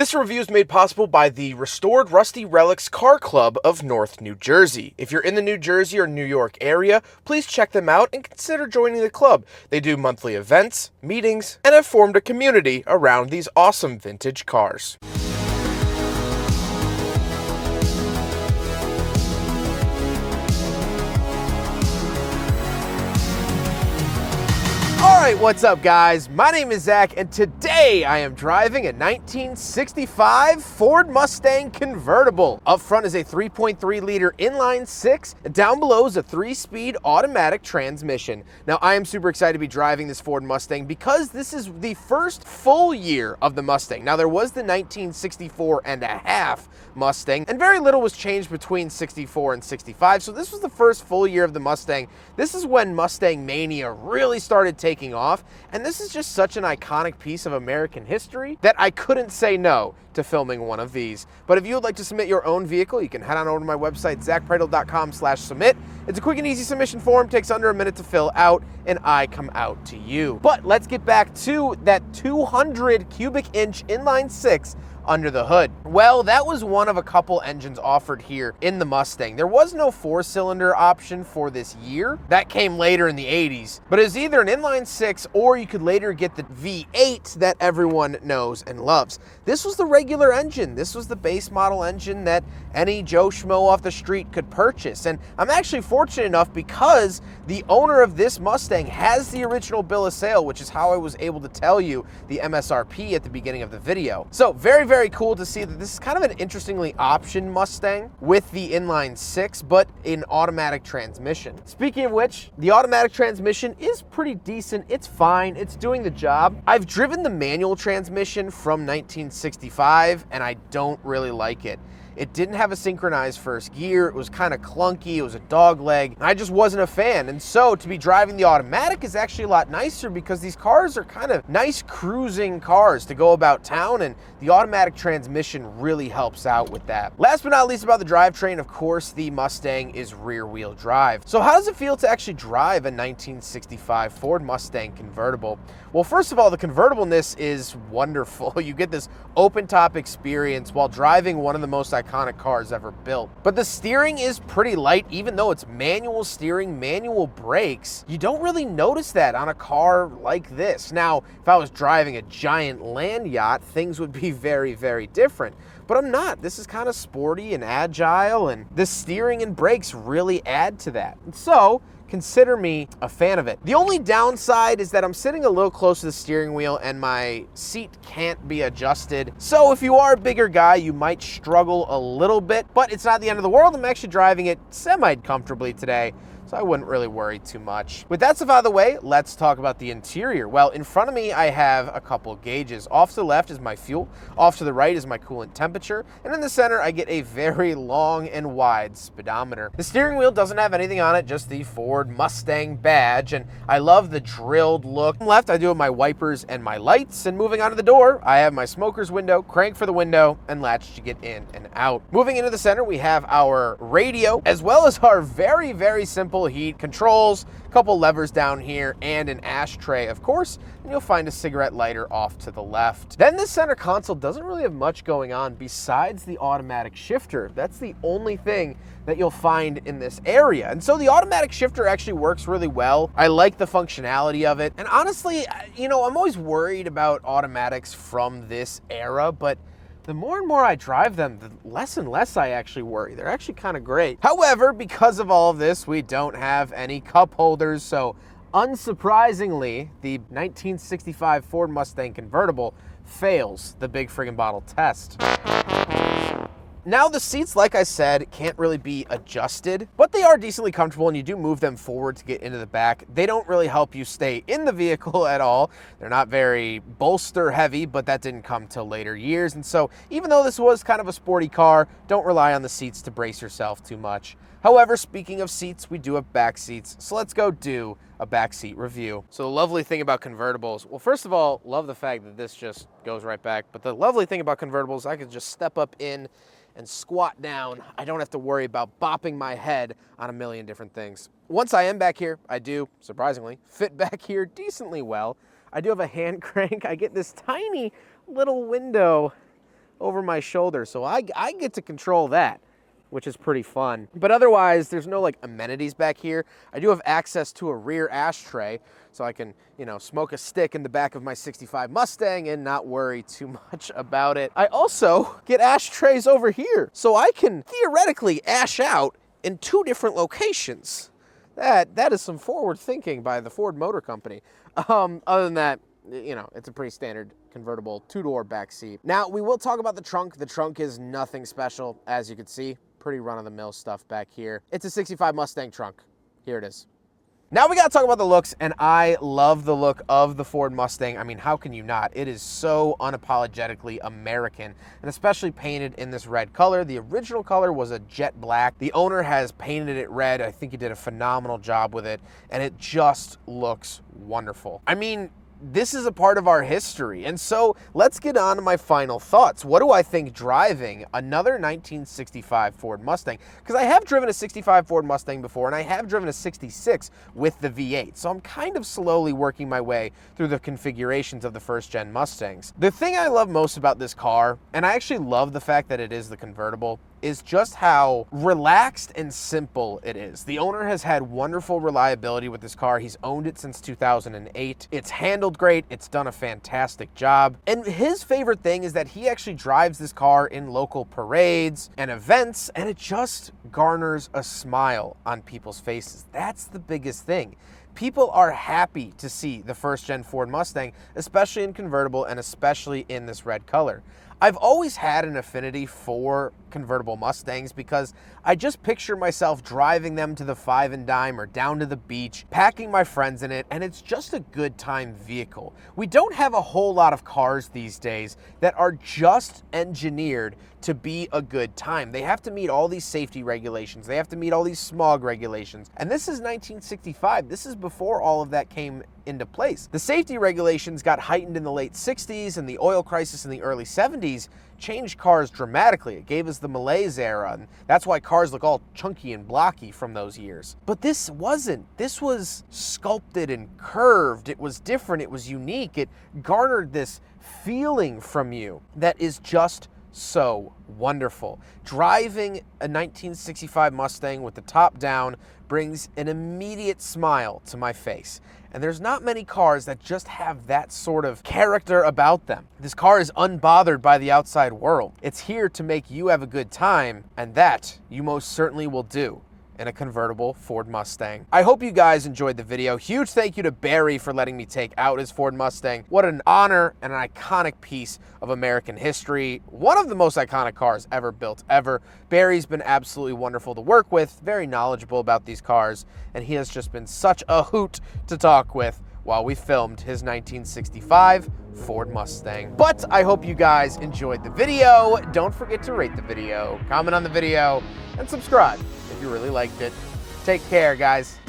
This review is made possible by the Restored Rusty Relics Car Club of North New Jersey. If you're in the New Jersey or New York area, please check them out and consider joining the club. They do monthly events, meetings, and have formed a community around these awesome vintage cars. Alright, what's up guys? My name is Zach, and today I am driving a 1965 Ford Mustang Convertible. Up front is a 3.3 liter inline six, and down below is a 3-speed automatic transmission. Now I am super excited to be driving this Ford Mustang because this is the first full year of the Mustang. Now there was the 1964 and a half Mustang, and very little was changed between 64 and 65, so this was the first full year of the Mustang. This is when Mustang Mania really started taking off, and this is just such an iconic piece of American history that I couldn't say no to filming one of these. But if you would like to submit your own vehicle, you can head on over to my website, zackpreidel.com/submit. It's a quick and easy submission form, takes under a minute to fill out, and I come out to you. But let's get back to that 200 cubic inch inline six under the hood. Well, that was one of a couple engines offered here in the Mustang. There was no 4-cylinder option for this year. That came later in the 80s, but it was either an inline six or you could later get the V8 that everyone knows and loves. This was the regular engine. This was the base model engine that any Joe Schmo off the street could purchase. And I'm actually fortunate enough because the owner of this Mustang has the original bill of sale, which is how I was able to tell you the MSRP at the beginning of the video. So very cool to see that this is kind of an interestingly optioned Mustang with the inline six, but in automatic transmission. Speaking of which, the automatic transmission is pretty decent. It's fine. It's doing the job. I've driven the manual transmission from 1965, and I don't really like it. It didn't have a synchronized first gear. It was kind of clunky. It was a dog leg. I just wasn't a fan. And so to be driving the automatic is actually a lot nicer because these cars are kind of nice cruising cars to go about town, and the automatic transmission really helps out with that. Last but not least about the drivetrain, of course, the Mustang is rear wheel drive. So how does it feel to actually drive a 1965 Ford Mustang convertible? Well, first of all, the convertibleness is wonderful. You get this open top experience while driving one of the most iconic cars ever built. But the steering is pretty light, even though it's manual steering, manual brakes. You don't really notice that on a car like this. Now, if I was driving a giant land yacht, things would be very different. But I'm not. This is kind of sporty and agile, and the steering and brakes really add to that. And so, consider me a fan of it. The only downside is that I'm sitting a little close to the steering wheel and my seat can't be adjusted. So if you are a bigger guy, you might struggle a little bit, but it's not the end of the world. I'm actually driving it semi-comfortably today, so I wouldn't really worry too much. With that stuff out of the way, let's talk about the interior. Well, in front of me, I have a couple gauges. Off to the left is my fuel, off to the right is my coolant temperature, and in the center, I get a very long and wide speedometer. The steering wheel doesn't have anything on it, just the Ford Mustang badge, and I love the drilled look. Left, I do have my wipers and my lights, and moving onto the door, I have my smoker's window, crank for the window, and latch to get in and out. Moving into the center, we have our radio, as well as our very simple heat controls, a couple levers down here, and an ashtray, of course, and you'll find a cigarette lighter off to the left. Then the center console doesn't really have much going on besides the automatic shifter. That's the only thing that you'll find in this area. And so the automatic shifter actually works really well. I like the functionality of it. And honestly, you know, I'm always worried about automatics from this era, but the more and more I drive them, the less and less I actually worry. They're actually kind of great. However, because of all of this, we don't have any cup holders, so unsurprisingly, the 1965 Ford Mustang Convertible fails the big friggin' bottle test. Now the seats, like I said, can't really be adjusted, but they are decently comfortable, and you do move them forward to get into the back. They don't really help you stay in the vehicle at all. They're not very bolster heavy, but that didn't come till later years. And so even though this was kind of a sporty car, don't rely on the seats to brace yourself too much. However, speaking of seats, we do have back seats, so let's go do a backseat review. So the lovely thing about convertibles, well, first of all, love the fact that this just goes right back, but the lovely thing about convertibles, I could just step up in and squat down. I don't have to worry about bopping my head on a million different things. Once I am back here, I do, surprisingly, fit back here decently well. I do have a hand crank. I get this tiny little window over my shoulder. So I get to control that, which is pretty fun. But otherwise, there's no like amenities back here. I do have access to a rear ashtray, so I can, you know, smoke a stick in the back of my 65 Mustang and not worry too much about it. I also get ashtrays over here, so I can theoretically ash out in 2 different locations. That is some forward thinking by the Ford Motor Company. Other than that, you know, it's a pretty standard convertible 2-door back seat. Now, we will talk about the trunk. The trunk is nothing special, as you can see. Pretty run-of-the-mill stuff back here. It's a 65 Mustang trunk. Here it is. Now we gotta talk about the looks, and I love the look of the Ford Mustang. I mean, how can you not? It is so unapologetically American, and especially painted in this red color. The original color was a jet black. The owner has painted it red. I think he did a phenomenal job with it, and it just looks wonderful. I mean, this is a part of our history. And so let's get on to my final thoughts. What do I think driving another 1965 Ford Mustang? Because I have driven a 65 Ford Mustang before, and I have driven a 66 with the V8. So I'm kind of slowly working my way through the configurations of the first gen Mustangs. The thing I love most about this car, and I actually love the fact that it is the convertible, is just how relaxed and simple it is. The owner has had wonderful reliability with this car. He's owned it since 2008. It's handled great. It's done a fantastic job. And his favorite thing is that he actually drives this car in local parades and events, and it just garners a smile on people's faces. That's the biggest thing. People are happy to see the first gen Ford Mustang, especially in convertible and especially in this red color. I've always had an affinity for convertible Mustangs because I just picture myself driving them to the Five and Dime or down to the beach, packing my friends in it, and it's just a good time vehicle. We don't have a whole lot of cars these days that are just engineered to be a good time. They have to meet all these safety regulations. They have to meet all these smog regulations. And this is 1965. This is before all of that came into place. The safety regulations got heightened in the late 60s, and the oil crisis in the early 70s changed cars dramatically. It gave us the malaise era, and that's why cars look all chunky and blocky from those years. But this wasn't. This was sculpted and curved. It was different. It was unique. It garnered this feeling from you that is just so wonderful. Driving a 1965 Mustang with the top down brings an immediate smile to my face. And there's not many cars that just have that sort of character about them. This car is unbothered by the outside world. It's here to make you have a good time, and that you most certainly will do in a convertible Ford Mustang. I hope you guys enjoyed the video. Huge thank you to Barry for letting me take out his Ford Mustang. What an honor and an iconic piece of American history. One of the most iconic cars ever built, ever. Barry's been absolutely wonderful to work with, very knowledgeable about these cars, and he has just been such a hoot to talk with while we filmed his 1965 Ford Mustang. But I hope you guys enjoyed the video. Don't forget to rate the video, comment on the video, and subscribe if you really liked it. Take care, guys.